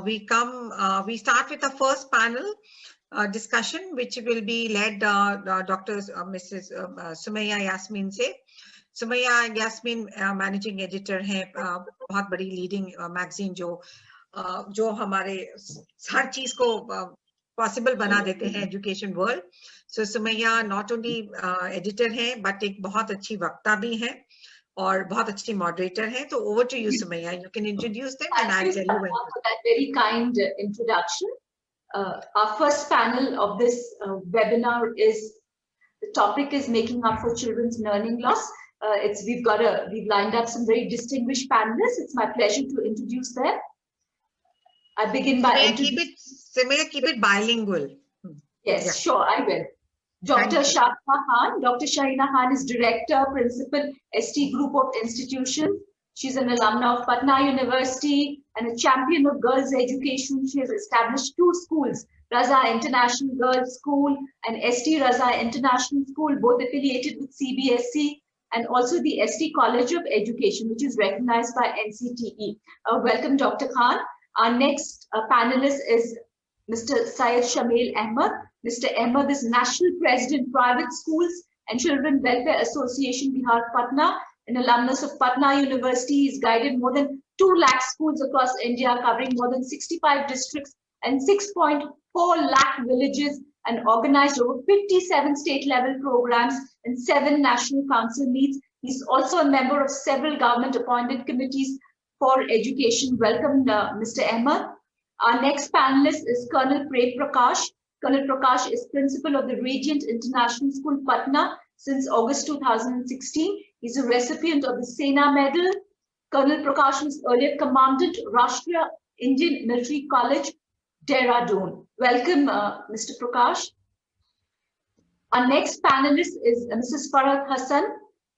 we start with the first panel discussion, which will be led Dr. Mrs. Sumaya Yasmin से. Sumaya Yasmin managing editor हैं बहुत बड़ी leading magazine जो हमारे हर चीज को पॉसिबल बना देते हैं education world. So Sumaiya not only editor हैं बट एक बहुत अच्छी वक्ता भी हैं और बहुत अच्छी मॉडरेटर हैं. तो over to you Sumaiya, you can introduce them and I tell you when. For that very kind introduction. Our first panel of this webinar is, the topic is making up for children's learning loss. We've lined up some very distinguished panelists. It's my pleasure to introduce them. I begin by Sumaya, keep it bilingual. Yes, yeah. Sure, I will. Dr. Sapna Khan. Dr. Shahina Khan is Director, Principal, ST Group of Institutions. She's an alumna of Patna University and a champion of girls' education. She has established 2 schools, Raza International Girls School and ST Raza International School, both affiliated with CBSE, and also the ST College of Education, which is recognized by NCTE. Welcome, Dr. Khan. Our next panelist is Mr. Syed Shamil Ahmed. Mr. Ahmed is National President, Private Schools and Children Welfare Association, Bihar, Patna, an alumnus of Patna University. He's guided more than 2 lakh schools across India, covering more than 65 districts and 6.4 lakh villages, and organized over 57 state-level programs and 7 national council meets. He's also a member of several government-appointed committees for education. Welcome, Mr. Ahmed. Our next panelist is Colonel Prem Prakash. Colonel Prakash is principal of the Radiant International School, Patna, since August 2016. He's a recipient of the Sena Medal. Colonel Prakash was earlier Commandant, Rashtriya Indian Military College, Dehradun. Welcome, Mr. Prakash. Our next panelist is Mrs. Farhat Hassan.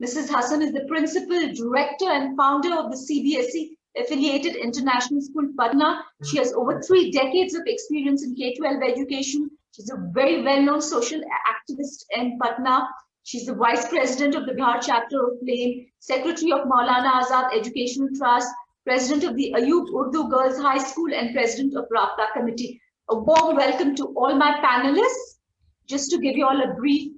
Mrs. Hassan is the principal, director, and founder of the CBSE affiliated International School, Patna. She has over 3 decades of experience in K-12 education. She's a very well-known social activist in Patna. She's the vice president of the Bihar chapter of Flame, secretary of Maulana Azad Educational Trust, president of the Ayub Urdu Girls High School, and president of Rabta Committee. A warm welcome to all my panelists. Just to give you all a brief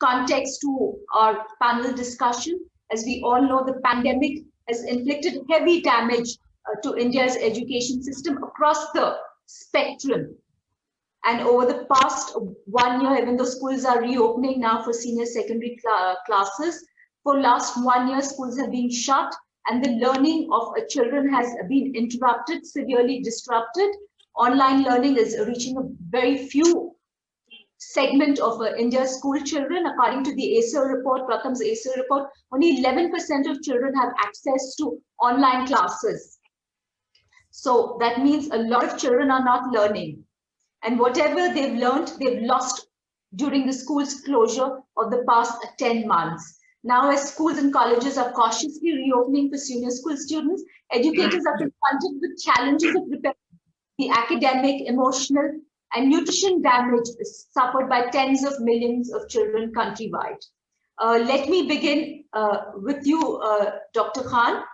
context to our panel discussion, as we all know, the pandemic has inflicted heavy damage to India's education system across the spectrum. And over the past 1 year, even though schools are reopening now for senior secondary classes, for last 1 year, schools have been shut and the learning of children has been interrupted, severely disrupted. Online learning is reaching a very few segment of India's school children. According to the ACER report, Pratham's ACER report, only 11% of children have access to online classes. So that means a lot of children are not learning. And whatever they've learned, they've lost during the school's closure of the past 10 months. Now, as schools and colleges are cautiously reopening for senior school students, educators are confronted with challenges of repairing the academic, emotional, and nutrition damage suffered by tens of millions of children countrywide. Let me begin with you, Dr. Khan.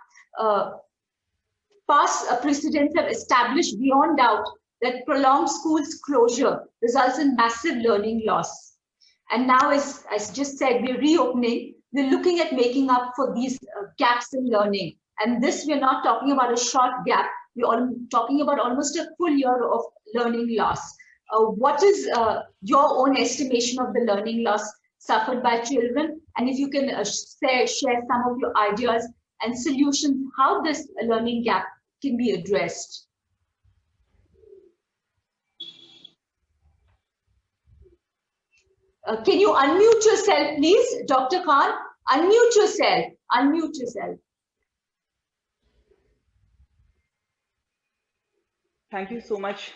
Past precedents have established beyond doubt that prolonged schools closure results in massive learning loss. And now, as I just said, we're reopening, we're looking at making up for these gaps in learning. And this, we're not talking about a short gap, we're talking about almost a full year of learning loss. What is your own estimation of the learning loss suffered by children? And if you can share some of your ideas and solutions, how this learning gap can be addressed. Can you unmute yourself, please, Dr. Khan? Unmute yourself. Unmute yourself. Thank you so much,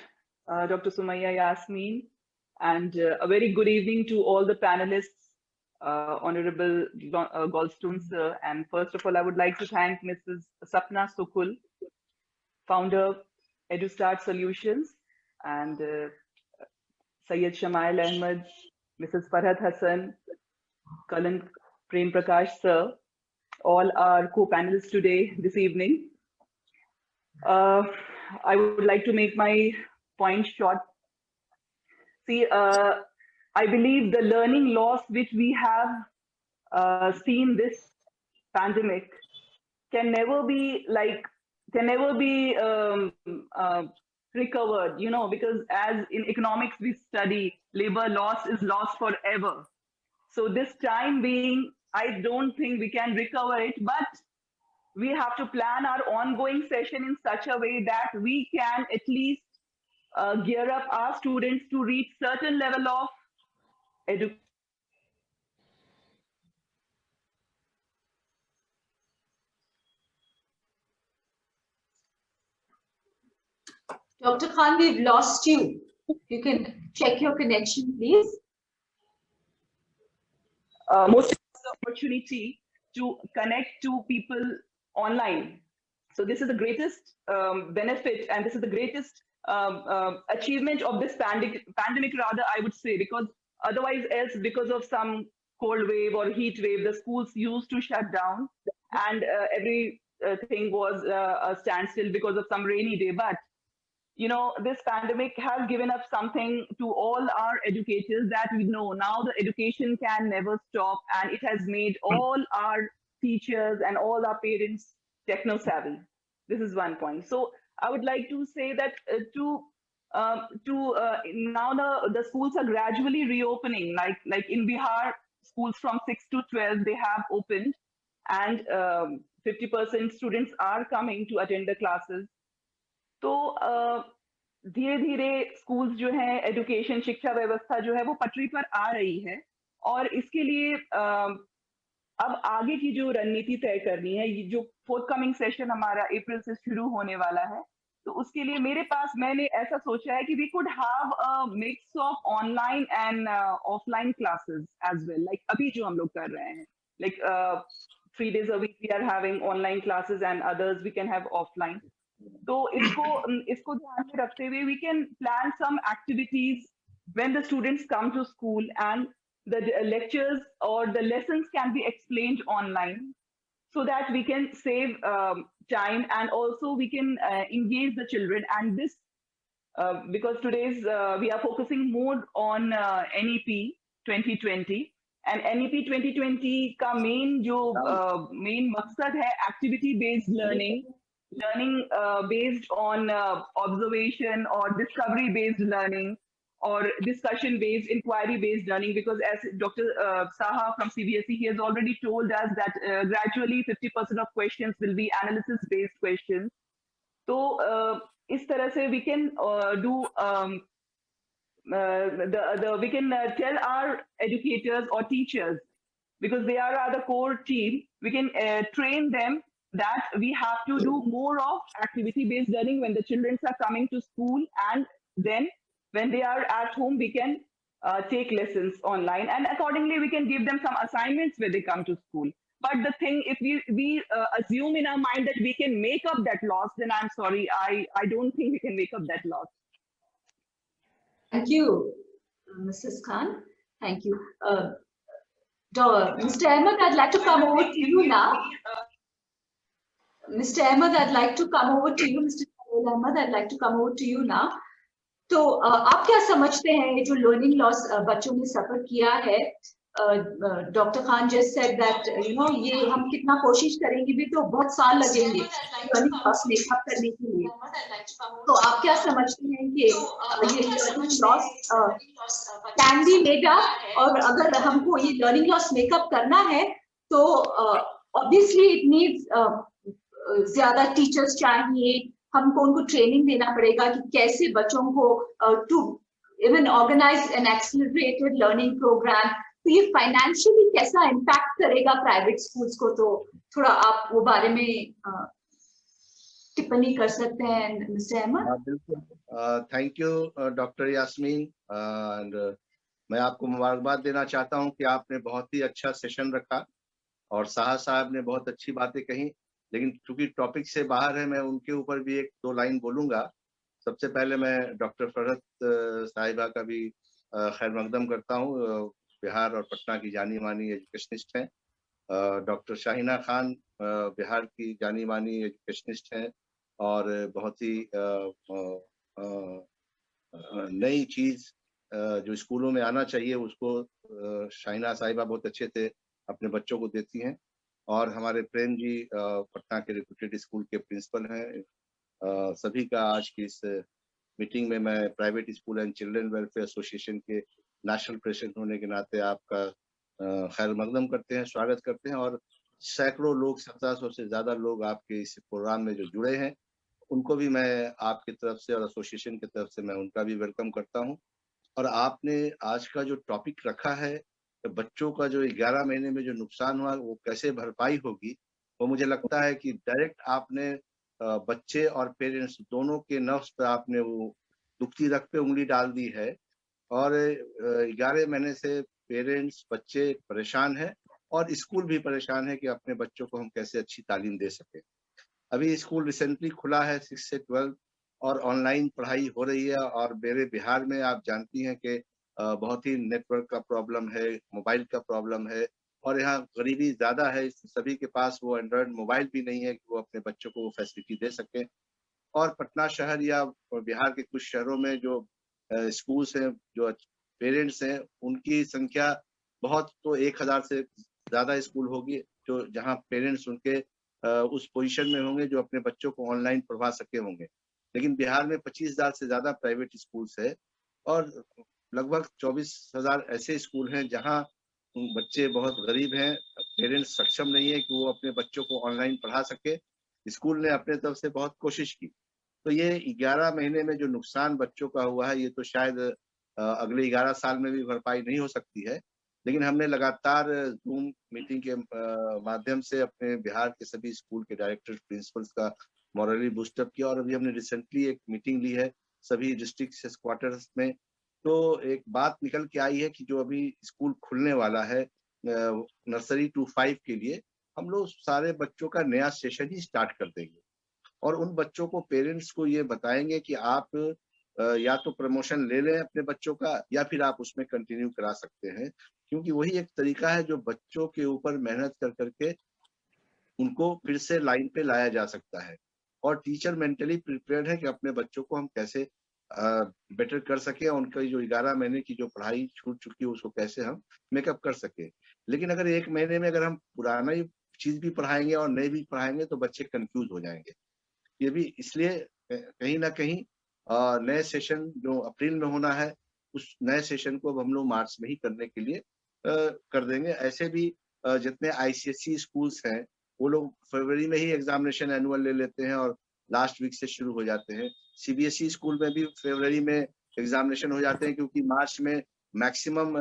Dr. Sumaya Yasmin, and a very good evening to all the panelists, Honorable Goldstone sir. And first of all, I would like to thank Mrs. Sapna Sukul, founder, Edu Start Solutions, and Syed Shamil Ahmed, Mrs. Farhat Hassan, Colonel Prem Prakash sir, all our co-panelists today, this evening. I would like to make my point short. See, I believe the learning loss which we have seen this pandemic can never be recovered, because as in economics we study, labor loss is lost forever. So this time being, I don't think we can recover it, but we have to plan our ongoing session in such a way that we can at least gear up our students to reach certain level of education. Dr. Khan, we've lost you. You can check your connection, please. Most opportunity to connect to people online. So this is the greatest benefit, and this is the greatest achievement of this pandemic, rather, I would say, because otherwise else, because of some cold wave or heat wave, the schools used to shut down, and everything was a standstill because of some rainy day. But this pandemic has given us something to all our educators, that we know now the education can never stop, and it has made all our teachers and all our parents techno savvy. This is one point. So I would like to say that now the schools are gradually reopening. Like in Bihar, schools from 6 to 12 they have opened, and 50% students are coming to attend the classes. तो धीरे धीरे schools जो हैं, education शिक्षा व्यवस्था जो है वो पटरी पर आ रही है, और इसके लिए अब आगे की जो रणनीति तय करनी है, ये जो फोर्थकमिंग सेशन हमारा अप्रैल से शुरू होने वाला है, तो उसके लिए मैंने ऐसा सोचा है कि we could have a mix of online and offline classes as well, like अभी जो हम लोग कर रहे हैं, like 3 days a week we are having online classes and others we can have offline. तो इसको ध्यान में रखते हुए we can plan some activities when the students come to school, and the lectures or the lessons can be explained online, so that we can save time, and also we can engage the children. And this because today's we are focusing more on NEP 2020, and NEP 2020 का main मकसद है activity based learning based on observation or discovery based learning or discussion based, inquiry based learning, because as Dr. Saha from CBSE, he has already told us that gradually 50% of questions will be analysis based questions. So इस तरह से we can do we can tell our educators or teachers, because they are the core team, we can train them that we have to do more of activity-based learning when the children are coming to school, and then when they are at home, we can take lessons online, and accordingly we can give them some assignments when they come to school. But the thing, if we assume in our mind that we can make up that loss, then I'm sorry, I don't think we can make up that loss. Thank you, Mrs. Khan. Thank you. Mr. Ahmed, I'd like to come over to you now. Mr. Ahmed, I'd like to come over to you. Mr. Ahmed, I'd like to come over to you now. तो आप क्या समझते हैं जो learning loss बच्चों ने सफर किया है? Doctor Khan just said that ये हम कितना कोशिश करेंगे भी तो बहुत साल लगेंगे लर्निंग लॉस मेकअप करने के लिए. तो आप क्या समझते हैं कि ये learning loss can be made up, और अगर हमको ये लर्निंग लॉस मेकअप करना है तो ऑब्वियसली इट नीड्स ज्यादा टीचर्स चाहिए, हमको उनको ट्रेनिंग देना पड़ेगा कि कैसे बच्चों को to even organise an accelerated learning programme. तो ये फाइनेंशियली कैसा इम्पैक्ट करेगा प्राइवेट स्कूल्स को? तो थोड़ा आप वो बारे में टिप्पणी कर सकते हैं मिस्टर अहमद. बिल्कुल, thank you doctor Yasmin, and मैं आपको मुबारकबाद देना चाहता हूं कि आपने बहुत ही अच्छा सेशन रखा और साहब ने बहुत अच्छी बातें कही, लेकिन चूंकि टॉपिक से बाहर है मैं उनके ऊपर भी 1-2 लाइन बोलूंगा. सबसे पहले मैं डॉक्टर फरहत साहिबा का भी खैर मकदम करता हूं, बिहार और पटना की जानी मानी एजुकेशनिस्ट हैं. डॉक्टर शाहिना खान बिहार की जानी मानी एजुकेशनिस्ट हैं. और बहुत ही नई चीज जो स्कूलों में आना चाहिए उसको शाइना साहिबा बहुत अच्छे से अपने बच्चों को देती हैं। और हमारे प्रेम जी पटना के रेपुटेड स्कूल के प्रिंसिपल हैं। सभी का आज की इस मीटिंग में मैं private school and children welfare association के नेशनल प्रेसिडेंट होने के नाते आपका खैर मकदम करते हैं, स्वागत करते हैं। और सैकड़ों लोग, 1700 से ज्यादा लोग आपके इस प्रोग्राम में जो जुड़े हैं, उनको भी मैं आपकी तरफ से और एसोसिएशन की तरफ से मैं उनका भी वेलकम करता हूं। और आपने आज का जो टॉपिक रखा है, बच्चों का जो 11 महीने में जो नुकसान हुआ वो कैसे भरपाई होगी, वो मुझे लगता है कि डायरेक्ट आपने बच्चे और पेरेंट्स दोनों के नफ्स पे आपने वो दुखती रख पे उंगली डाल दी है। और 11 महीने से पेरेंट्स, बच्चे परेशान हैं और स्कूल भी परेशान है कि अपने बच्चों को हम कैसे अच्छी तालीम दे सके। अभी स्कूल रिसेंटली खुला है 6 से 12 और ऑनलाइन पढ़ाई हो रही है। और मेरे बिहार में आप जानती हैं कि बहुत ही नेटवर्क का प्रॉब्लम है, मोबाइल का प्रॉब्लम है और यहाँ गरीबी ज्यादा है, सभी के पास वो एंड्रॉयड मोबाइल भी नहीं है कि वो अपने बच्चों को वो फैसिलिटी दे सके। और पटना शहर या बिहार के कुछ शहरों में जो स्कूल्स हैं, जो पेरेंट्स हैं, उनकी संख्या बहुत, तो 1000 से ज्यादा स्कूल होगी जो जहाँ पेरेंट्स उनके उस पोजीशन में होंगे जो अपने बच्चों को ऑनलाइन पढ़वा सके होंगे। लेकिन बिहार में 25,000 से ज्यादा प्राइवेट स्कूल्स है और लगभग 24,000 ऐसे स्कूल हैं जहाँ बच्चे बहुत गरीब हैं, पेरेंट्स सक्षम नहीं है कि वो अपने बच्चों को ऑनलाइन पढ़ा सके। स्कूल ने अपने तरफ से बहुत कोशिश की। तो ये 11 महीने में जो नुकसान बच्चों का हुआ है, ये तो शायद अगले 11 साल में भी भरपाई नहीं हो सकती है। लेकिन हमने लगातार जूम मीटिंग के माध्यम से अपने बिहार के सभी स्कूल के डायरेक्टर, प्रिंसिपल्स का मॉरली बूस्टअप किया। और अभी हमने रिसेंटली एक मीटिंग ली है सभी डिस्ट्रिक्ट हेडक्वार्टर्स में। तो एक बात निकल के आई है कि जो अभी स्कूल खुलने वाला है नर्सरी टू 5 के लिए, हम लोग सारे बच्चों का नया सेशन ही स्टार्ट कर देंगे। और उन बच्चों को, पेरेंट्स को ये बताएंगे कि आप या तो प्रमोशन ले लें अपने बच्चों का या फिर आप उसमें कंटिन्यू करा सकते हैं, क्योंकि वही एक तरीका है जो बच्चों के ऊपर मेहनत कर करके उनको फिर से लाइन पे लाया जा सकता है। और टीचर मेंटली प्रिपेयर्ड है कि अपने बच्चों को हम कैसे बेटर कर सके, उनका जो 11 महीने की जो पढ़ाई छूट चुकी है उसको कैसे हम मेकअप कर सके। लेकिन अगर 1 महीने में अगर हम पुराना ही चीज भी पढ़ाएंगे और नए भी पढ़ाएंगे तो बच्चे कंफ्यूज हो जाएंगे। ये भी इसलिए कहीं ना कहीं नए सेशन जो अप्रैल में होना है, उस नए सेशन को अब हम लोग मार्च में ही करने के लिए कर देंगे। ऐसे भी जितने आईसीएसई स्कूल्स हैं वो लोग फरवरी में ही एग्जामिनेशन एनुअल ले लेते हैं और लास्ट वीक से शुरू हो जाते हैं। सीबीएसई स्कूल में भी फरवरी में एग्जामिनेशन हो जाते हैं, क्योंकि मार्च में मैक्सिमम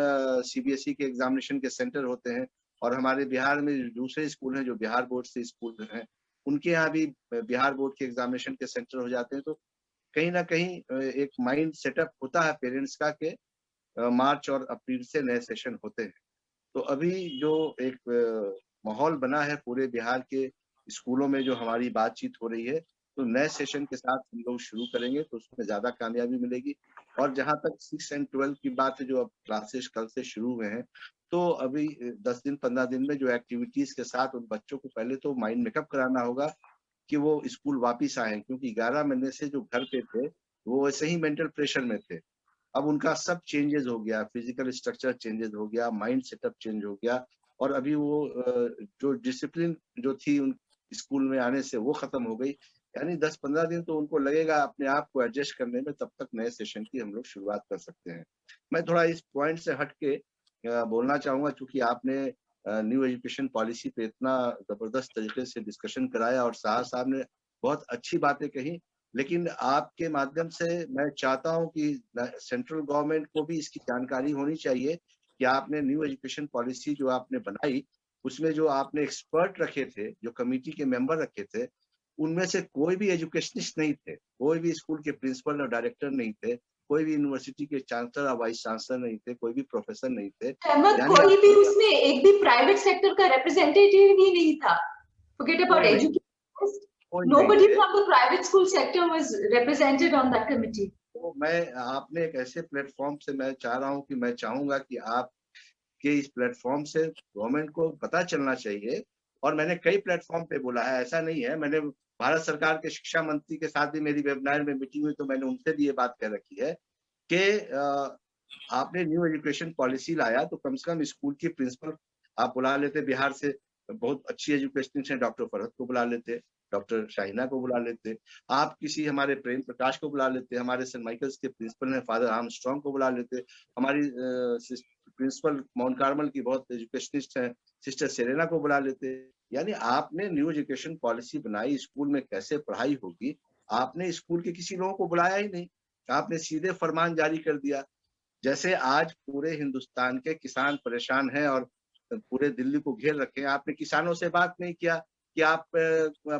सीबीएसई के एग्जामिनेशन के सेंटर होते हैं। और हमारे बिहार में दूसरे स्कूल हैं जो बिहार बोर्ड से स्कूल हैं, उनके यहाँ भी बिहार बोर्ड के एग्जामिनेशन के सेंटर हो जाते हैं। तो कहीं ना कहीं एक माइंड सेटअप होता है पेरेंट्स का कि मार्च और अप्रैल से नए सेशन होते हैं। तो अभी जो एक माहौल बना है पूरे बिहार के स्कूलों में, जो हमारी बातचीत हो रही है, तो नए सेशन के साथ हम लोग शुरू करेंगे तो उसमें ज्यादा कामयाबी मिलेगी। और जहां तक 6 एंड 12 की बात है, जो अब क्लासेस कल से शुरू हुए हैं, तो अभी 10 दिन 15 दिन में जो एक्टिविटीज के साथ उन बच्चों को पहले तो माइंड मेकअप कराना होगा कि वो स्कूल वापिस आए, क्योंकि 11 महीने से जो घर पे थे वो वैसे ही मेंटल प्रेशर में थे। अब उनका सब चेंजेस हो गया, फिजिकल स्ट्रक्चर चेंजेस हो गया, माइंड सेटअप चेंज हो गया। और अभी वो जो डिसिप्लिन जो थी उन स्कूल में आने से वो खत्म हो गई। यानी 10-15 दिन तो उनको लगेगा अपने आप को एडजस्ट करने में, तब तक नए सेशन की हम लोग शुरुआत कर सकते हैं। मैं थोड़ा इस पॉइंट से हट के बोलना चाहूंगा, क्योंकि आपने न्यू एजुकेशन पॉलिसी पे इतना जबरदस्त तरीके से डिस्कशन कराया और साहब ने बहुत अच्छी बातें कही। लेकिन आपके माध्यम से मैं चाहता हूं कि सेंट्रल गवर्नमेंट को भी इसकी जानकारी होनी चाहिए कि आपने न्यू एजुकेशन पॉलिसी जो आपने बनाई, उसमें जो आपने एक्सपर्ट रखे थे, जो कमेटी के मेंबर रखे थे, उनमें से कोई भी एजुकेशनिस्ट नहीं थे, कोई भी स्कूल के प्रिंसिपल और डायरेक्टर नहीं थे, कोई भी यूनिवर्सिटी के चांसलर और वाइस चांसलर नहीं थे, कोई भी प्रोफेसर नहीं थे। कोई भी उसमें एक भी प्राइवेट सेक्टर का रिप्रेजेंटेटिव ही नहीं था। Forget about education. Nobody from the private school sector was represented on that committee. तो मैं आपने एक ऐसे प्लेटफॉर्म से, मैं चाह रहा हूँ कि मैं चाहूंगा कि आप के इस प्लेटफॉर्म से गवर्नमेंट को पता चलना चाहिए। और मैंने कई प्लेटफॉर्म पे बोला है, ऐसा नहीं है, मैंने भारत सरकार के शिक्षा मंत्री के साथ भी मेरी वेबिनार में मीटिंग हुई, तो मैंने उनसे भी ये बात कह रखी है कि आपने न्यू एजुकेशन पॉलिसी लाया तो कम से कम स्कूल की प्रिंसिपल आप बुला लेते, बिहार से बहुत अच्छी एजुकेशनिस्ट हैं, डॉक्टर फरहत को बुला लेते, डॉक्टर शाहिना को बुला लेते, आप किसी हमारे प्रेम प्रकाश को बुला लेते, हमारे सेंट माइकल्स के प्रिंसिपल हैं फादर आर्मस्ट्रॉन्ग को बुला लेते, हमारी प्रिंसिपल माउंट कार्मल की बहुत एजुकेशनिस्ट हैं सिस्टर सेरेना को बुला लेते। यानी आपने न्यू एजुकेशन पॉलिसी बनाई, स्कूल में कैसे पढ़ाई होगी, आपने स्कूल के किसी लोगों को बुलाया ही नहीं, आपने सीधे फरमान जारी कर दिया। जैसे आज पूरे हिंदुस्तान के किसान परेशान हैं और पूरे दिल्ली को घेर रखे हैं, आपने किसानों से बात नहीं किया कि आप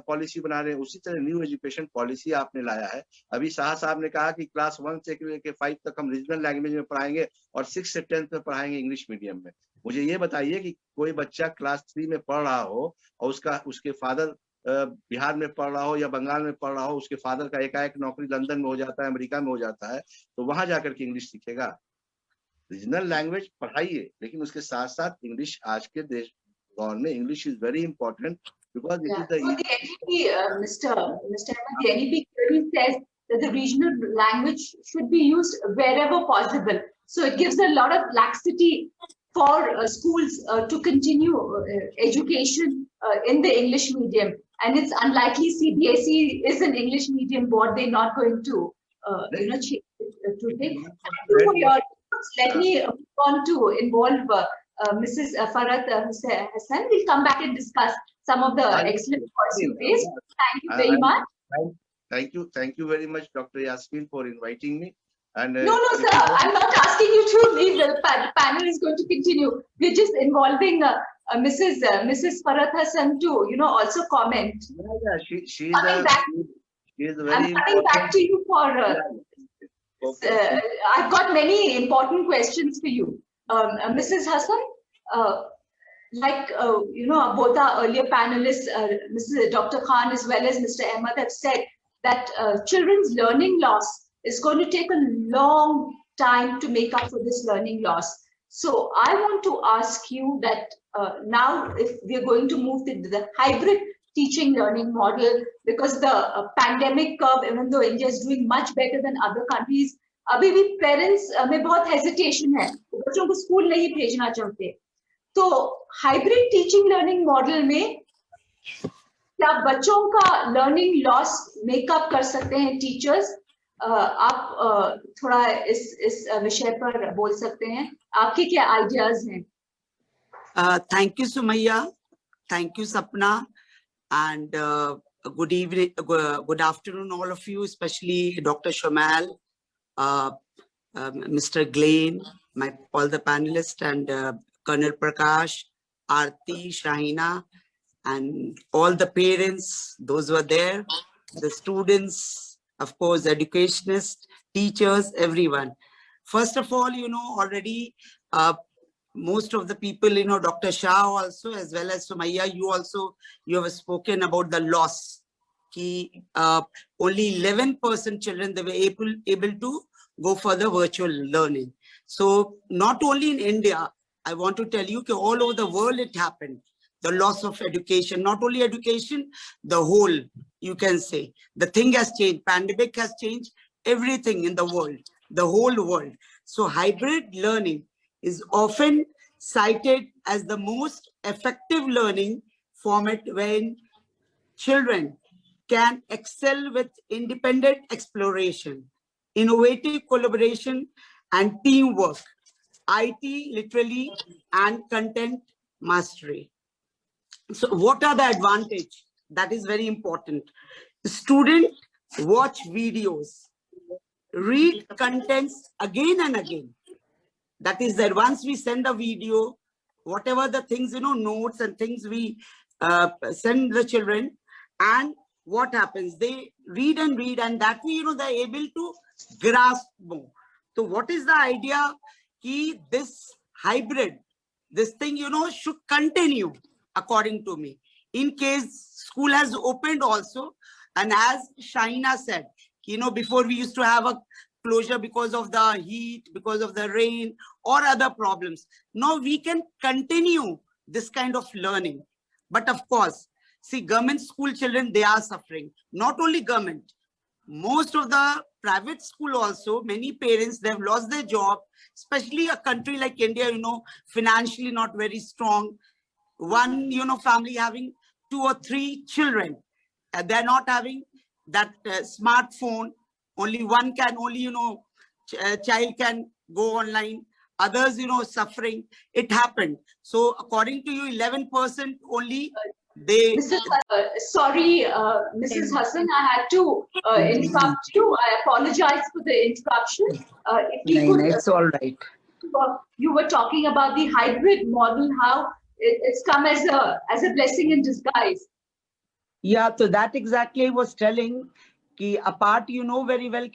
पॉलिसी बना रहे हैं। उसी तरह न्यू एजुकेशन पॉलिसी आपने लाया है। अभी शाह साहब ने कहा कि क्लास 1 से लेकर 5 तक हम रीजनल लैंग्वेज में पढ़ाएंगे और 6 से 10 में पढ़ाएंगे इंग्लिश मीडियम में। मुझे ये बताइए कि कोई बच्चा क्लास 3 में पढ़ रहा हो और उसके फादर बिहार में पढ़ रहा हो या बंगाल में पढ़ रहा हो, उसके फादर का एकाएक नौकरी लंदन में हो जाता है, अमेरिका में हो जाता है, तो वहां जाकर के इंग्लिश सीखेगा। रीजनल लैंग्वेज पढ़ाइए, लेकिन उसके साथ साथ इंग्लिश, आज के दौर में English is very important because it is the Mr. Ahmed, the NEP clearly says that the regional language should be used wherever possible. So it gives a lot of laxity for schools to continue education in the English medium. And it's unlikely CBSE is an English medium board. They're not going to, change it today. Let me move on to involve Mrs. Farhat Hassan. We'll come back and discuss some of the excellent points you raised. Thank you very much. Thank you very much, Dr. Yasmin, for inviting me. And no, sir, I'm not asking you to leave. The panel is going to continue. We're just involving Mrs. Farhat Hassan to, also comment. Yeah, she is very I'm coming back to you for. I've got many important questions for you, Mrs. Hassan. Both our earlier panelists, Dr. Khan as well as Mr. Ahmed, have said that children's learning loss is going to take a long time to make up for this learning loss. So I want to ask you that now if we're going to move to the hybrid teaching learning model, because the pandemic curve, even though India is doing much better than other countries, अभी भी parents में बहुत hesitation है, बच्चों को school नहीं भेजना चाहते। तो हाइब्रिड टीचिंग लर्निंग मॉडल में क्या बच्चों का लर्निंग लॉस मेकअप कर सकते हैं टीचर्स? आप थोड़ा इस विषय पर बोल सकते हैं, आपके क्या आइडियाज हैं? Thank you, Sumaya. Thank you, Sapna. And good evening, good afternoon, all of you, especially Dr. Shamal, Mr. Glenn, all the panelists, and Colonel Prakash, Aarti, Shahina, and all the parents, those who are there, the students, of course, educationists, teachers, everyone. First of all, already most of the people, Dr. Shah also, as well as Sumaya, you have spoken about the loss. Only 11% children, they were able to go for the virtual learning. So not only in India, I want to tell you that all over the world it happened. The loss of education, not only education, the whole, you can say. The thing has changed. Pandemic has changed everything in the world, the whole world. So hybrid learning is often cited as the most effective learning format when children can excel with independent exploration, innovative collaboration, and teamwork, IT literally, and content mastery. So what are the advantages? That is very important. Students watch videos, read contents again and again. That is that once we send a video, whatever the things, notes and things we send the children, and what happens? They read and read, and that way, they're able to grasp more. So what is the idea? This hybrid, this thing, should continue, according to me. In case school has opened also, and as Shaina said, before we used to have a closure because of the heat, because of the rain, or other problems. Now we can continue this kind of learning. But of course, See, government school children, they are suffering. Not only government, most of the private school also, many parents, they've lost their job, especially a country like India, financially not very strong. One, family having 2 or 3 children, they're not having that smartphone. Only one can, child can go online. Others, suffering. It happened. So according to you, 11% only they. Sorry, Mrs. Hassan, I had to interrupt you. I apologize for the interruption. If we could, it's all right. You were talking about the hybrid model, how it's come as a blessing in disguise. Yeah, so that exactly I was telling. Ki apart, very well,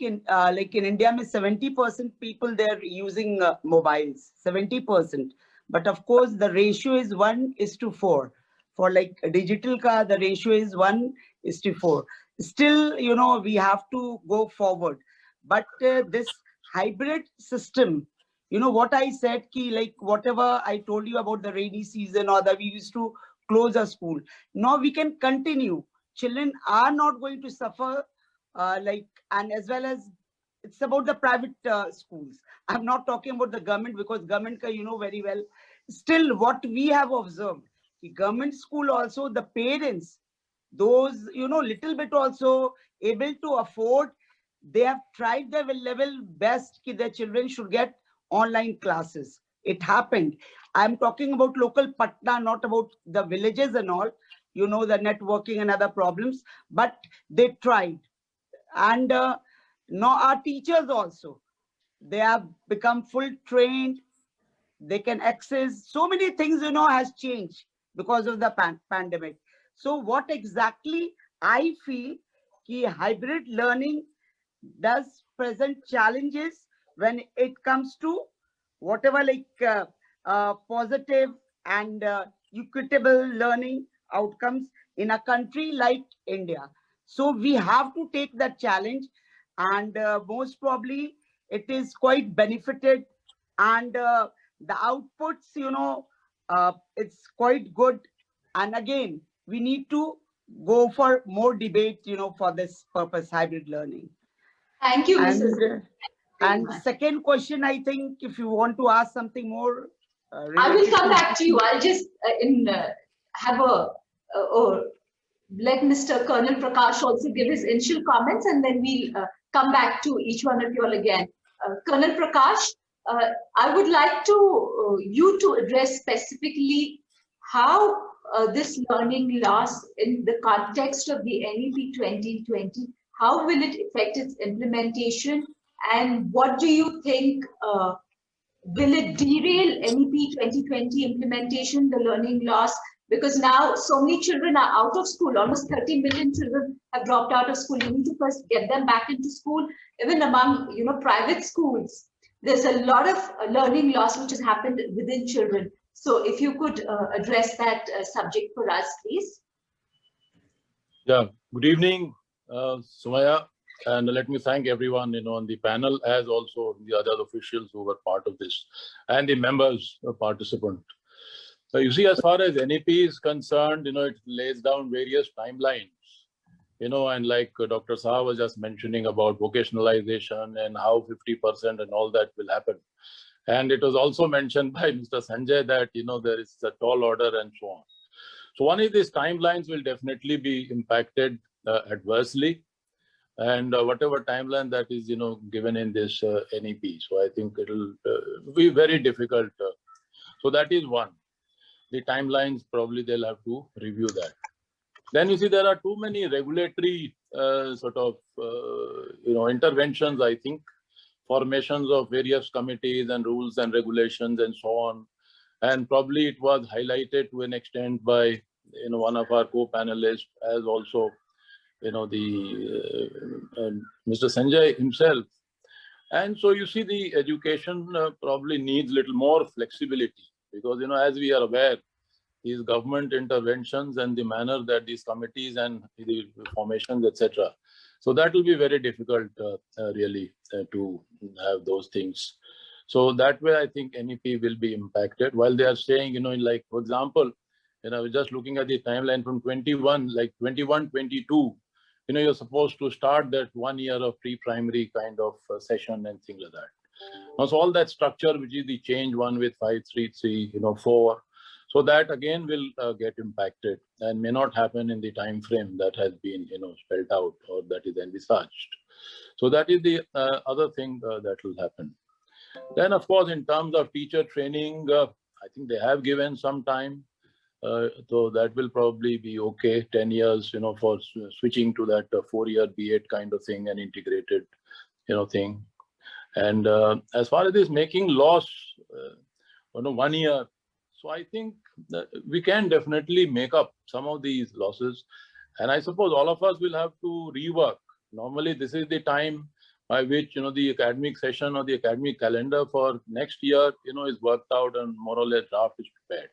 like in India, 70% people they're using mobiles, 70%. But of course, the ratio is 1:4. For like digital car, the ratio is 1:4. Still, we have to go forward. But this hybrid system, what I said, ki like whatever I told you about the rainy season or that we used to close a school. Now we can continue. Children are not going to suffer. And as well as it's about the private schools. I'm not talking about the government because government, very well. Still, what we have observed, the government school also, the parents, those, little bit also able to afford, they have tried their level best that their children should get online classes. It happened. I'm talking about local Patna, not about the villages and all, the networking and other problems, but they tried. And now our teachers also, they have become full trained. They can access so many things, has changed because of the pandemic. So what exactly I feel ki hybrid learning does present challenges when it comes to whatever positive and equitable learning outcomes in a country like India. So we have to take that challenge, and most probably it is quite benefited, and the outputs, it's quite good. And again, we need to go for more debate, for this purpose, hybrid learning. Thank you, Mrs. And second question, I think if you want to ask something more. I will come back to you. I'll just have let Mr. Colonel Prakash also give his initial comments, and then we'll come back to each one of you all again. Colonel Prakash, I would like you to address specifically how this learning loss in the context of the NEP 2020, how will it affect its implementation, and what do you think, will it derail NEP 2020 implementation, the learning loss? Because now so many children are out of school, almost 30 million children have dropped out of school. You need to first get them back into school. Even among private schools, there's a lot of learning loss which has happened within children. So if you could address that subject for us, please. Yeah, good evening, Sumaya, and let me thank everyone on the panel, as also the other officials who were part of this, and the members participant. So you see, as far as NEP is concerned, it lays down various timelines, and like Dr. Saha was just mentioning about vocationalization and how 50% and all that will happen. And it was also mentioned by Mr. Sanjay that, there is a tall order and so on. So one is these timelines will definitely be impacted adversely. And whatever timeline that is, given in this NEP. So I think it'll be very difficult. So that is one. The timelines, probably they'll have to review that. Then you see there are too many regulatory interventions, I think, formations of various committees and rules and regulations and so on. And probably it was highlighted to an extent by one of our co-panelists, as also Mr. Sanjay himself. And so you see the education probably needs little more flexibility, because as we are aware, these government interventions and the manner that these committees and the formations, etc. So that will be very difficult really to have those things. So that way I think NEP will be impacted, while they are saying, like, for example, I was just looking at the timeline from 21, like 21, 22, you're supposed to start that 1 year of pre-primary kind of session and things like that. Now, so all that structure, which is the change one with 5, 3, 3, 4, so that again will get impacted and may not happen in the time frame that has been, spelled out or that is envisaged. So that is the other thing that will happen. Then, of course, in terms of teacher training, I think they have given some time. So that will probably be okay, 10 years, for switching to that 4-year B.Ed kind of thing and integrated, thing. And as far as this making loss, 1 year, so I think that we can definitely make up some of these losses. And I suppose all of us will have to rework. Normally, this is the time by which, the academic session or the academic calendar for next year, is worked out and more or less draft is prepared.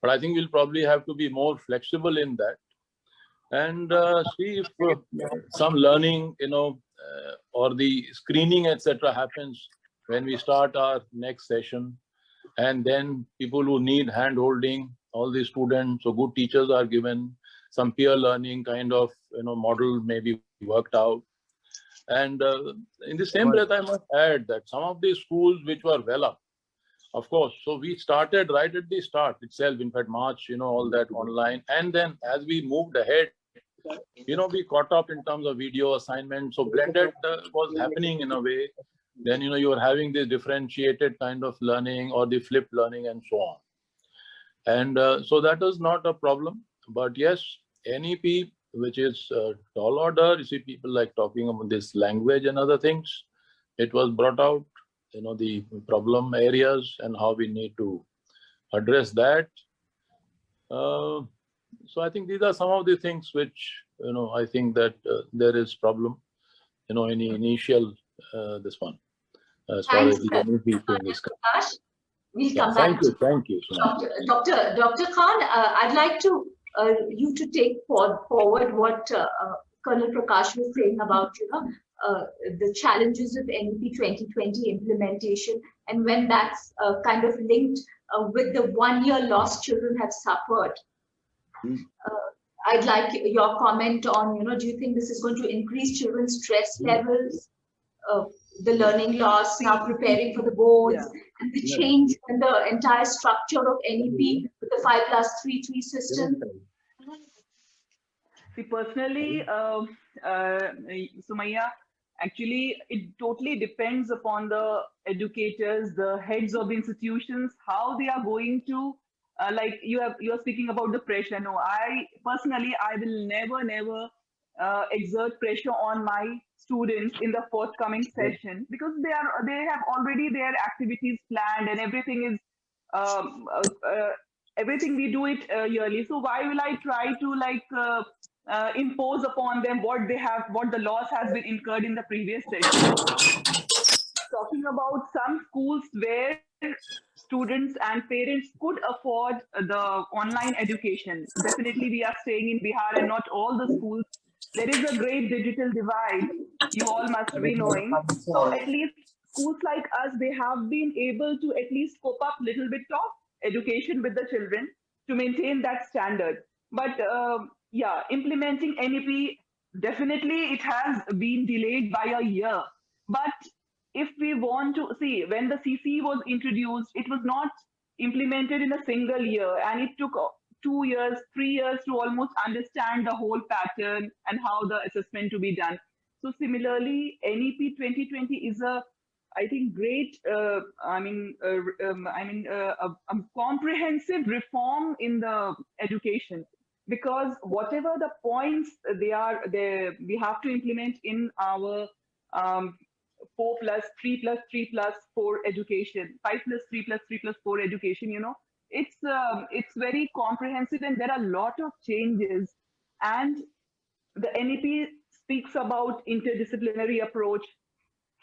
But I think we'll probably have to be more flexible in that and see if some learning, or the screening, etc., happens when we start our next session. And then people who need hand-holding, all the students, so good teachers are given, some peer learning kind of, model may be worked out. And in the same breath, I must add that some of the schools which were well up, of course, so we started right at the start itself, in fact, March, all that online. And then as we moved ahead, we caught up in terms of video assignments. So blended was happening in a way. Then, you were having this differentiated kind of learning or the flipped learning and so on. And so that is not a problem. But yes, NEP, which is tall order, you see people like talking about this language and other things. It was brought out, the problem areas and how we need to address that. So I think these are some of the things which, I think that there is problem, in the initial, this one, as far as the NEP thing is concerned. We'll come back. Thank you. Dr. Khan, I'd like to you to take forward what Colonel Prakash was saying about, the challenges of NEP 2020 implementation, and when that's kind of linked with the 1 year loss children have suffered. I'd like your comment on, do you think this is going to increase children's stress levels, the learning loss, now preparing for the boards, and the change in the entire structure of NEP with the 5+3 system? See, personally, Sumaya, actually, it totally depends upon the educators, the heads of the institutions, how they are going to, like you are speaking about the pressure. No, I will never exert pressure on my students in the forthcoming session, because they have already their activities planned and everything is everything we do it yearly. So why will I try to impose upon them what the loss has been incurred in the previous session? Talking about some schools where students and parents could afford the online education. Definitely we are staying in Bihar and not all the schools. There is a great digital divide, you all must be knowing. So at least schools like us, they have been able to at least cope up a little bit of education with the children to maintain that standard. But yeah, implementing NEP, definitely it has been delayed by a year. But if we want to see, when the CC was introduced, it was not implemented in a single year, and it took 2 years, 3 years to almost understand the whole pattern and how the assessment to be done. So similarly, NEP 2020 is I think great, a comprehensive reform in the education, because whatever the points we have to implement in our 4+3+3+4 education, 5+3+3+4 education, it's very comprehensive, and there are a lot of changes. And the NEP speaks about interdisciplinary approach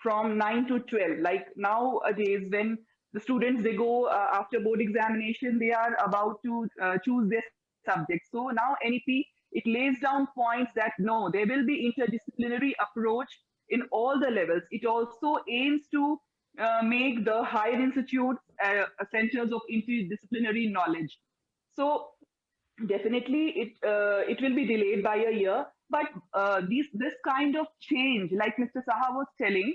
from 9 to 12. Like nowadays, when the students, they go after board examination, they are about to choose their subject. So now NEP, it lays down points that no, there will be interdisciplinary approach in all the levels. It also aims to make the higher institutes centers of interdisciplinary knowledge. So definitely it will be delayed by a year. But this kind of change, like Mr. Saha was telling,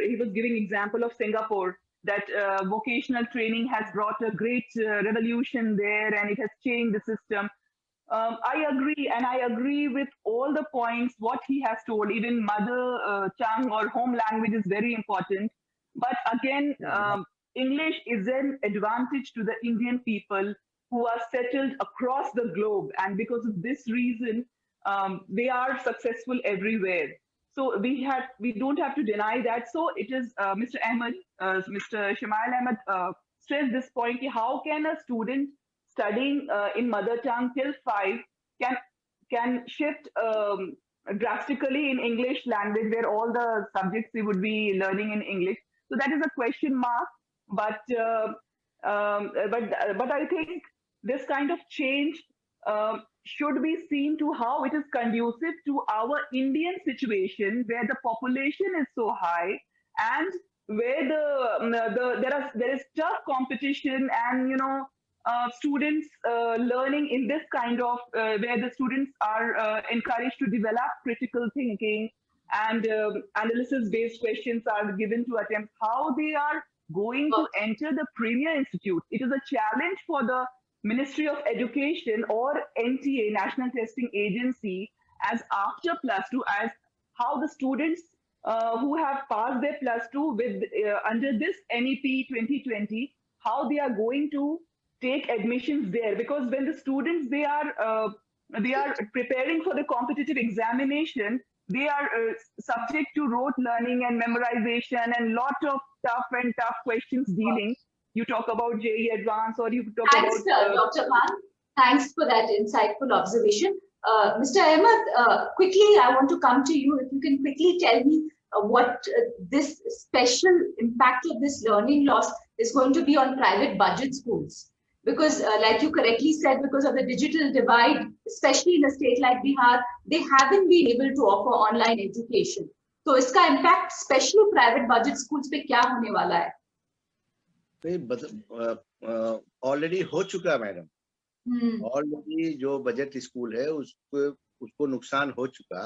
he was giving example of Singapore, that vocational training has brought a great revolution there, and it has changed the system. I agree, and I agree with all the points what he has told. Even mother tongue or home language is very important. But again, English is an advantage to the Indian people who are settled across the globe, and because of this reason, they are successful everywhere. So we don't have to deny that. So it is Mr. Ahmed, Mr. Shamail Ahmed stressed this point: how can a student studying in mother tongue till 5 can shift drastically in English language, where all the subjects we would be learning in English? So that is a question mark. But I think this kind of change should be seen to how it is conducive to our Indian situation, where the population is so high and where there is tough competition, and students learning in this kind of where the students are encouraged to develop critical thinking, and analysis-based questions are given to attempt how they are going to enter the premier institute. It is a challenge for the Ministry of Education or NTA, National Testing Agency, as after +2, as how the students who have passed their +2 with under this NEP 2020, how they are going to take admissions there. Because when the students they are preparing for the competitive examination, they are subject to rote learning and memorization and lot of tough questions dealing. You talk about JEE Advanced, or you talk Thanks, about... Dr. Khan. Thanks for that insightful observation. Mr. Ahmed, quickly, I want to come to you. If you can quickly tell me what this special impact of this learning loss is going to be on private budget schools. Because like you correctly said, because of the digital divide, especially in a state like Bihar, they haven't been able to offer online education. So iska impact, especially private budget schools, पे क्या होने वाला है? Already हो चुका madam. Already जो budget school है उसको नुकसान हो चुका।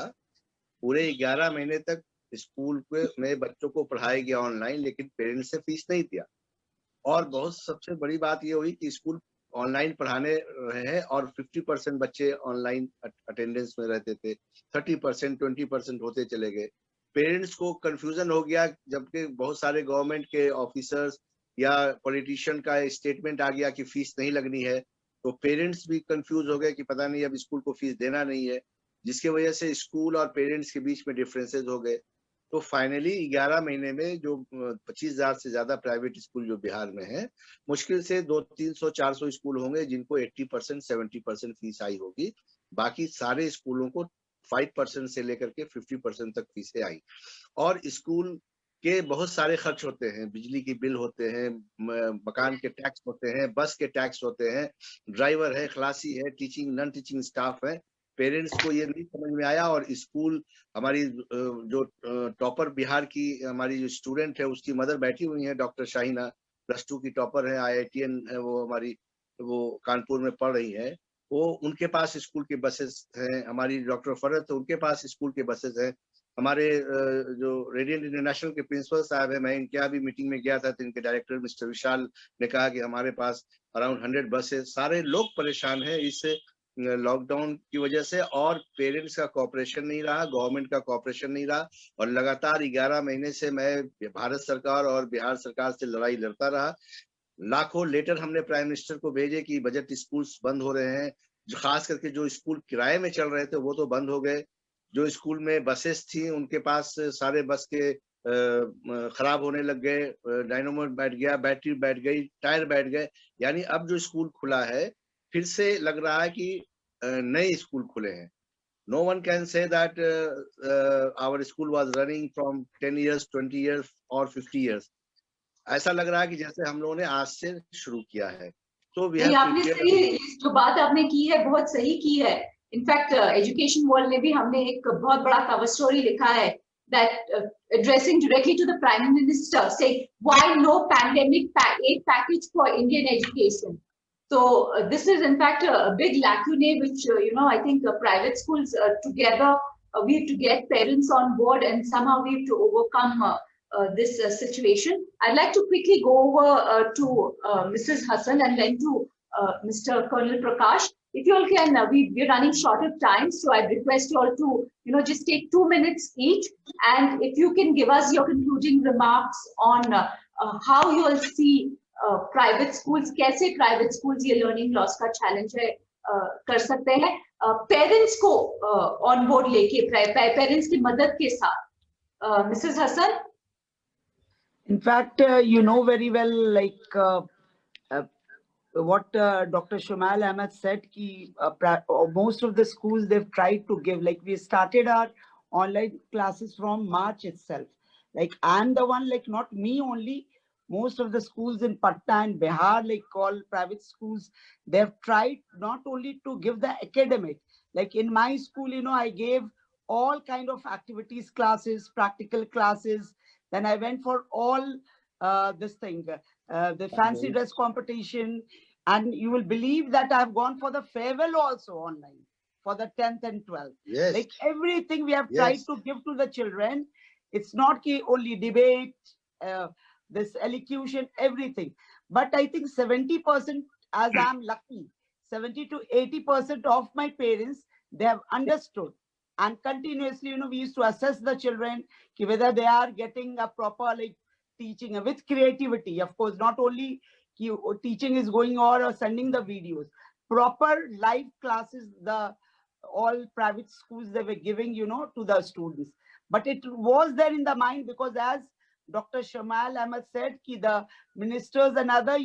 पूरे 11 महीने तक स्कूल में बच्चों को पढ़ाया गया ऑनलाइन, लेकिन पेरेंट्स से फीस नहीं दिया। और बहुत सबसे बड़ी बात ये हुई कि स्कूल ऑनलाइन पढ़ाने रहे और 50% बच्चे ऑनलाइन अटेंडेंस में रहते थे, 30%, 20% होते चले गए। पेरेंट्स को कंफ्यूजन हो गया, जबकि बहुत सारे गवर्नमेंट के ऑफिसर्स या पॉलिटिशियन का स्टेटमेंट आ गया कि फीस नहीं लगनी है, तो पेरेंट्स भी कंफ्यूज हो गए कि पता नहीं अब स्कूल को फीस देना नहीं है, जिसकी वजह से स्कूल और पेरेंट्स के बीच में डिफरेंसेस हो गए। तो फाइनली 11 महीने में जो 25,000 से ज्यादा प्राइवेट स्कूल जो बिहार में है, मुश्किल से 200-300-400 स्कूल होंगे जिनको 80% 70% फीस आई होगी। बाकी सारे स्कूलों को 5% से लेकर के 50% तक फीसें आई। और स्कूल के बहुत सारे खर्च होते हैं, बिजली की बिल होते हैं, मकान के टैक्स होते हैं, बस के टैक्स होते हैं, ड्राइवर है, खलासी है, टीचिंग नॉन टीचिंग स्टाफ है। पेरेंट्स को ये नहीं समझ में आया। और स्कूल हमारी जो टॉपर बिहार की हमारी जो स्टूडेंट है, उसकी मदर बैठी हुई है, डॉक्टर शाहीना, +2 की टॉपर है, IITN है, वो हमारी वो कानपुर में पढ़ रही है। वो उनके पास स्कूल के बसेस हैं। हमारी डॉक्टर फरत, तो उनके पास स्कूल के बसेस हैं। हमारे जो रेडियंट इंटरनेशनल के प्रिंसिपल साहब है, मैं इनके यहाँ भी मीटिंग में गया था, तो इनके डायरेक्टर मिस्टर विशाल ने कहा कि हमारे पास अराउंड 100 बसेस। सारे लोग परेशान हैं इस लॉकडाउन की वजह से, और पेरेंट्स का कोऑपरेशन नहीं रहा, गवर्नमेंट का कोऑपरेशन नहीं रहा। और लगातार 11 महीने से मैं भारत सरकार और बिहार सरकार से लड़ाई लड़ता रहा। लाखों लेटर हमने प्राइम मिनिस्टर को भेजे कि बजट स्कूल्स बंद हो रहे हैं, खास करके जो स्कूल किराए में चल रहे थे वो तो बंद हो गए। जो स्कूल में बसेस थी उनके पास सारे बस के खराब होने लग गए, डायनामो बैठ गया, बैटरी बैठ गई, टायर बैठ गए। यानी अब जो स्कूल खुला है, फिर से लग रहा है कि नए स्कूल खुले हैं। No one can say that our school was running from 10 years, 20 years or 50 years. ऐसा लग रहा है कि जैसे हम लोगों ने आज से शुरू किया है। तो आपने सही, जो बात आपने की है बहुत सही की है। इनफैक्ट एजुकेशन वर्ल्ड में भी हमने एक बहुत बड़ा कवर स्टोरी लिखा है, that addressing directly to the Prime Minister, saying why no pandemic aid package for Indian education. So this is in fact a big lacune which, I think private schools together, we have to get parents on board and somehow we have to overcome this situation. I'd like to quickly go over to Mrs. Hassan and then to Mr. Colonel Prakash. If you all can, we're running short of time, so I'd request you all to, just take 2 minutes each. And if you can give us your concluding remarks on how you all see private schools, कैसे private schools ये learning loss का challenge है कर सकते हैं parents को on board लेके, parents की मदद के साथ. Mrs Hasan. In fact, you know very well, like what Dr. Shumal Ahmed said, ki, most of the schools, they've tried to give, like we started our online classes from March itself. Like I'm the one, like not me only, most of the schools in Patna and Bihar, like all private schools, they've tried not only to give the academic, like in my school, I gave all kind of activities classes, practical classes. Then I went for all this thing, the fancy dress competition. And you will believe that I've gone for the farewell also online for the 10th and 12th. Yes. Like everything we have tried to give to the children. It's not only debate, this elocution, everything. But I think 70%, as I'm lucky, 70 to 80% of my parents, they have understood. And continuously, we used to assess the children, whether they are getting a proper like teaching with creativity. Of course, not only teaching is going on or sending the videos, proper live classes, the all private schools they were giving, to the students. But it was there in the mind because as Dr. Shumal Ahmed said, ki the ministers and other,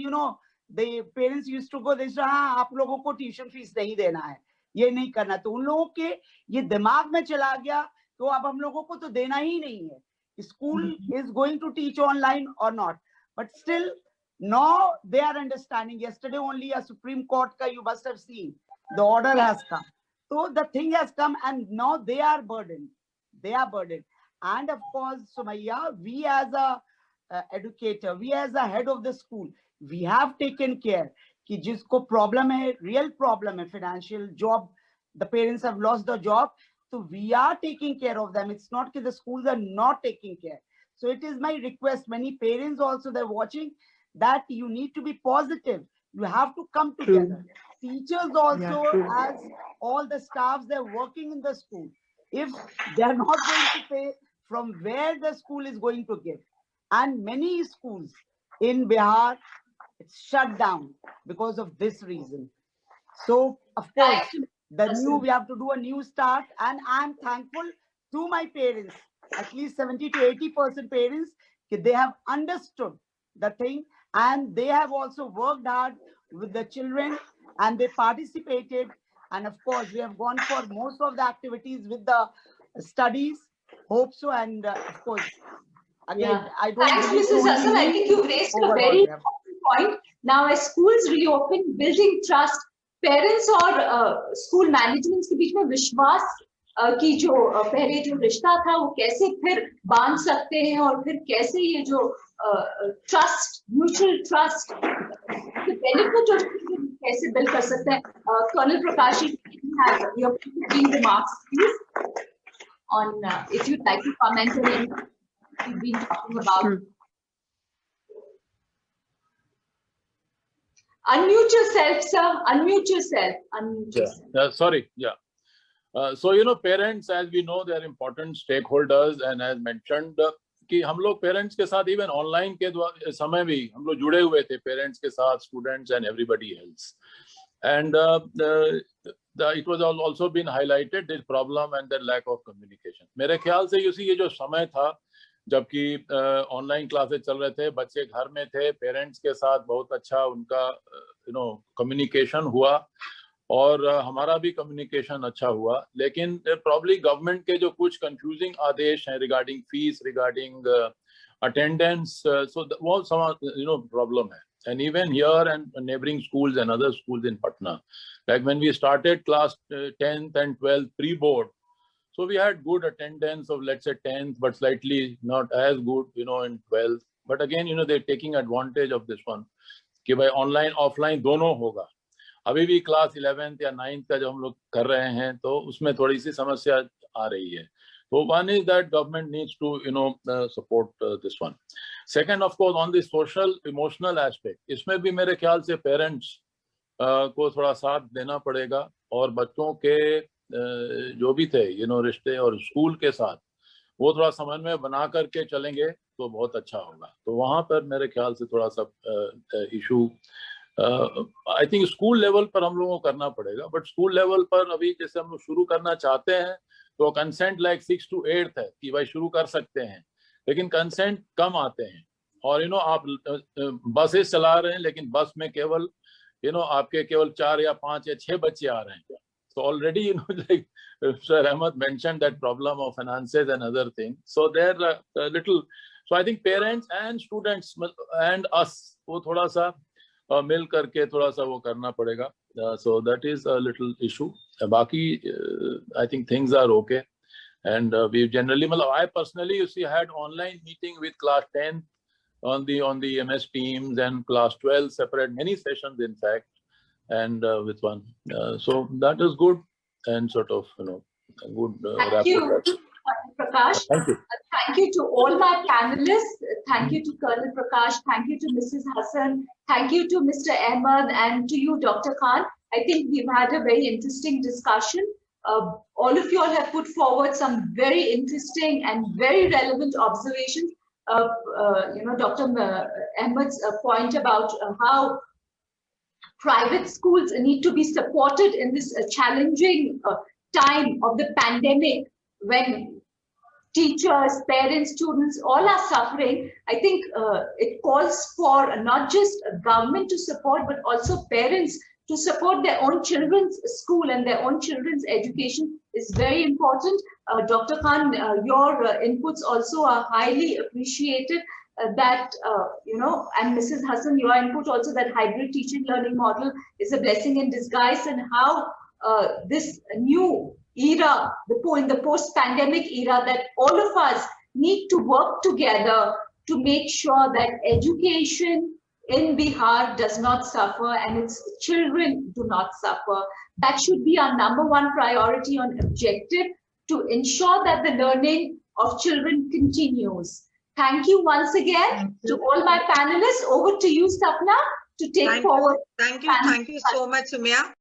the parents used to go, they said, हाँ, आप लोगों को tuition fees नहीं देना है, ये नहीं करना. तो उन लोगों के ये दिमाग में चला गया, तो अब हम लोगों को तो देना ही नहीं है. School is going to teach online or not. But still, now they are understanding. Yesterday only a Supreme Court, you must have seen, the order has come. So the thing has come and now they are burdened. They are burdened. And of course, Sumaya, we as a educator, we as a head of the school, we have taken care कि जिसको problem है, real problem है, financial job, the parents have lost the job, so we are taking care of them. It's not that the schools are not taking care. So it is my request, many parents also, they're watching, that you need to be positive. You have to come together. Teachers also, as all the staffs, they're working in the school. If they're not going to pay, from where the school is going to give. And many schools in Bihar, it's shut down because of this reason. So, of course, we have to do a new start. And I'm thankful to my parents, at least 70 to 80% parents, they have understood the thing. And they have also worked hard with the children and they participated. And of course, we have gone for most of the activities with the studies. Hope so, and of course, again, I don't. Thanks, Mrs. Hassan. I think you've raised a very important point. Now, as schools reopen, building trust, parents और school management के बीच में विश्वास की जो पहले जो रिश्ता था वो कैसे फिर बांध सकते हैं और फिर कैसे ये जो trust, mutual trust, the benefit of कैसे build कर सकते हैं. Colonel Prakash, you have your concluding remarks, please. On if you'd like to comment on anything you've been talking about. Unmute yourself, sir. Unmute yourself. Unmute yourself. Sorry. Yeah. So, parents, as we know, they are important stakeholders. And as mentioned, कि हम लोग parents के साथ even online के समय भी हम लोग जुड़े हुए थे parents के साथ, students and everybody else. And it was also been highlighted, this problem and the lack of communication. मेरे ख्याल से ये जो समय था जबकि ऑनलाइन क्लासेस चल रहे थे, बच्चे घर में थे, पेरेंट्स के साथ बहुत अच्छा उनका कम्युनिकेशन हुआ और हमारा भी कम्युनिकेशन अच्छा हुआ. लेकिन प्रॉब्ली गवर्नमेंट के जो कुछ कंफ्यूजिंग आदेश हैं रिगार्डिंग फीस, रिगार्डिंग अटेंडेंस, सो वो some प्रॉब्लम है. And even here and neighboring schools and other schools in Patna, like when we started class 10th and 12th pre-board, so we had good attendance of, let's say, 10th, but slightly not as good, in 12th. But again, they're taking advantage of this one. कि भाई online offline दोनों होगा। अभी भी class 11th या 9th का जो हम लोग कर रहे हैं तो उसमें थोड़ी सी समस्या आ रही है। तो one is that government needs to support this one. Second, of course, on the social emotional aspect, इसमें भी मेरे ख्याल से पेरेंट्स को थोड़ा साथ देना पड़ेगा और बच्चों के जो भी थे रिश्ते और स्कूल के साथ वो थोड़ा समन्वय बना करके चलेंगे तो बहुत अच्छा होगा। तो वहां पर मेरे ख्याल से थोड़ा सा issue I think school level पर हम लोगों को करना पड़ेगा। बट स्कूल लेवल पर अभी जैसे हम लोग शुरू करना चाहते हैं तो कंसेंट लाइक 6 to 8 है कि भाई शुरू कर सकते हैं, लेकिन कंसेंट कम आते हैं। और आप बसेस चला रहे हैं लेकिन बस में केवल आपके केवल 4 या 5 या 6 बच्चे आ रहे हैं। So already like Sir Ahmed mentioned that problem of finances and other things. So they're a little. So I think parents and students and us वो थोड़ा सा मिल करके थोड़ा सा वो करना पड़ेगा। So that is a little issue. बाकी I think things are okay. And we generally, I personally, you see, had online meeting with class 10 on the MS Teams and class 12 separate many sessions in fact, and with one. So that is good and sort of good. Thank you, Prakash. Thank you. Thank you to all my panelists. Thank you to Colonel Prakash. Thank you to Mrs. Hassan. Thank you to Mr. Ahmed and to you, Dr. Khan. I think we've had a very interesting discussion. All of you all have put forward some very interesting and very relevant observations. Dr. Ahmed's point about how private schools need to be supported in this challenging time of the pandemic when teachers, parents, students, all are suffering. I think it calls for not just government to support, but also parents to support their own children's school and their own children's education is very important. Dr. Khan, your inputs also are highly appreciated. And Mrs. Hassan, your input also, that hybrid teaching learning model is a blessing in disguise, and how this new era, in the post-pandemic era, that all of us need to work together to make sure that education in Bihar does not suffer and its children do not suffer. That should be our #1 priority and objective, to ensure that the learning of children continues. Thank you once again to all my panelists. Over to you, Sapna, to take forward. Thank you so much, Sumaya.